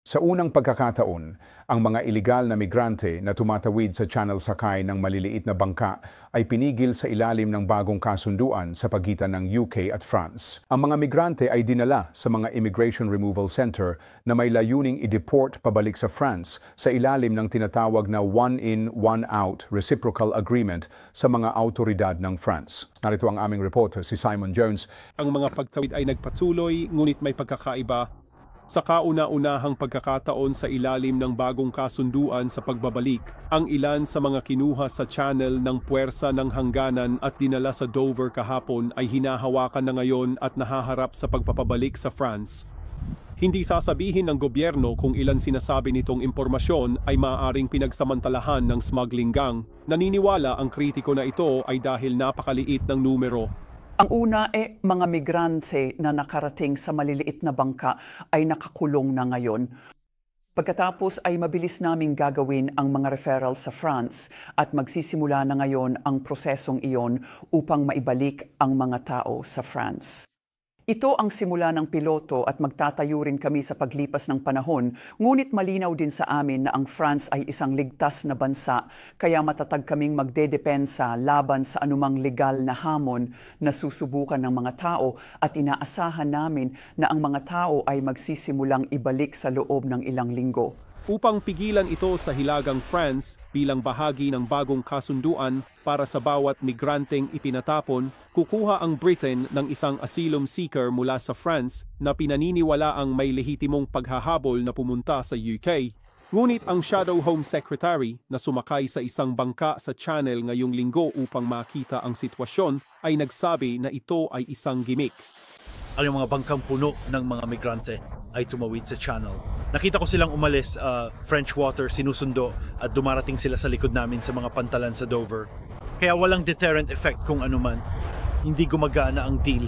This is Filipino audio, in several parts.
Sa unang pagkakataon, ang mga ilegal na migrante na tumatawid sa channel sakay ng maliliit na bangka ay pinigil sa ilalim ng bagong kasunduan sa pagitan ng UK at France. Ang mga migrante ay dinala sa mga Immigration Removal Center na may layuning i-deport pabalik sa France sa ilalim ng tinatawag na one-in, one-out reciprocal agreement sa mga autoridad ng France. Narito ang aming reporter, si Simon Jones. Ang mga pagtawid ay nagpatuloy, ngunit may pagkakaiba. Sa kauna-unahang pagkakataon sa ilalim ng bagong kasunduan sa pagbabalik, ang ilan sa mga kinuha sa channel ng puwersa ng hangganan at dinala sa Dover kahapon ay hinahawakan na ngayon at nahaharap sa pagpapabalik sa France. Hindi sasabihin ng gobyerno kung ilan sinasabi nitong impormasyon ay maaaring pinagsamantalahan ng smuggling gang. Naniniwala ang kritiko na ito ay dahil napakaliit ng numero. Ang una mga migrante na nakarating sa maliliit na bangka ay nakakulong na ngayon. Pagkatapos ay mabilis naming gagawin ang mga referral sa France at magsisimula na ngayon ang prosesong iyon upang maibalik ang mga tao sa France. Ito ang simula ng piloto at magtatayo rin kami sa paglipas ng panahon, ngunit malinaw din sa amin na ang France ay isang ligtas na bansa, kaya matatag kaming magdedepensa laban sa anumang legal na hamon na susubukan ng mga tao at inaasahan namin na ang mga tao ay magsisimulang ibalik sa loob ng ilang linggo. Upang pigilan ito sa hilagang France bilang bahagi ng bagong kasunduan para sa bawat migranteng ipinatapon, kukuha ang Britain ng isang asylum seeker mula sa France na pinaniniwalaang may lehitimong paghahabol na pumunta sa UK. Ngunit ang Shadow Home Secretary na sumakay sa isang bangka sa Channel ngayong linggo upang makita ang sitwasyon ay nagsabi na ito ay isang gimmick. Ang mga bangkang puno ng mga migrante ay tumawid sa channel. Nakita ko silang umalis, French water, sinusundo at dumarating sila sa likod namin sa mga pantalan sa Dover. Kaya walang deterrent effect kung anuman. Hindi gumagana ang deal.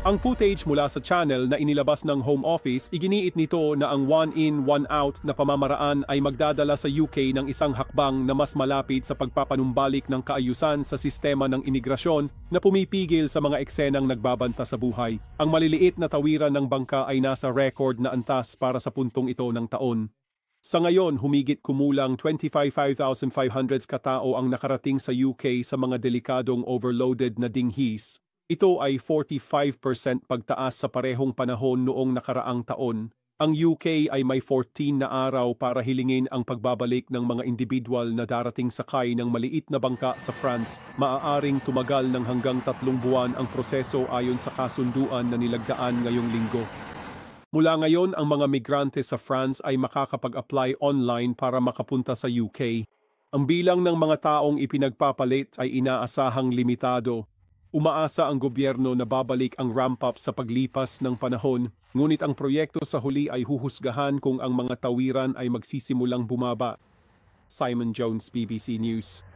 Ang footage mula sa channel na inilabas ng Home Office, iginiit nito na ang one-in, one-out na pamamaraan ay magdadala sa UK ng isang hakbang na mas malapit sa pagpapanumbalik ng kaayusan sa sistema ng imigrasyon na pumipigil sa mga eksenang nagbabanta sa buhay. Ang maliliit na tawiran ng bangka ay nasa record na antas para sa puntong ito ng taon. Sa ngayon, humigit kumulang 25,500 katao ang nakarating sa UK sa mga delikadong overloaded na dinghis. Ito ay 45% pagtaas sa parehong panahon noong nakaraang taon. Ang UK ay may 14 na araw para hilingin ang pagbabalik ng mga individual na darating sakay ng maliit na bangka sa France. Maaaring tumagal ng hanggang 3 buwan ang proseso ayon sa kasunduan na nilagdaan ngayong linggo. Mula ngayon, ang mga migrante sa France ay makakapag-apply online para makapunta sa UK. Ang bilang ng mga taong ipinagpapalit ay inaasahang limitado. Umaasa ang gobyerno na babalik ang ramp-up sa paglipas ng panahon, ngunit ang proyekto sa huli ay huhusgahan kung ang mga tawiran ay magsisimulang bumaba. Simon Jones, BBC News.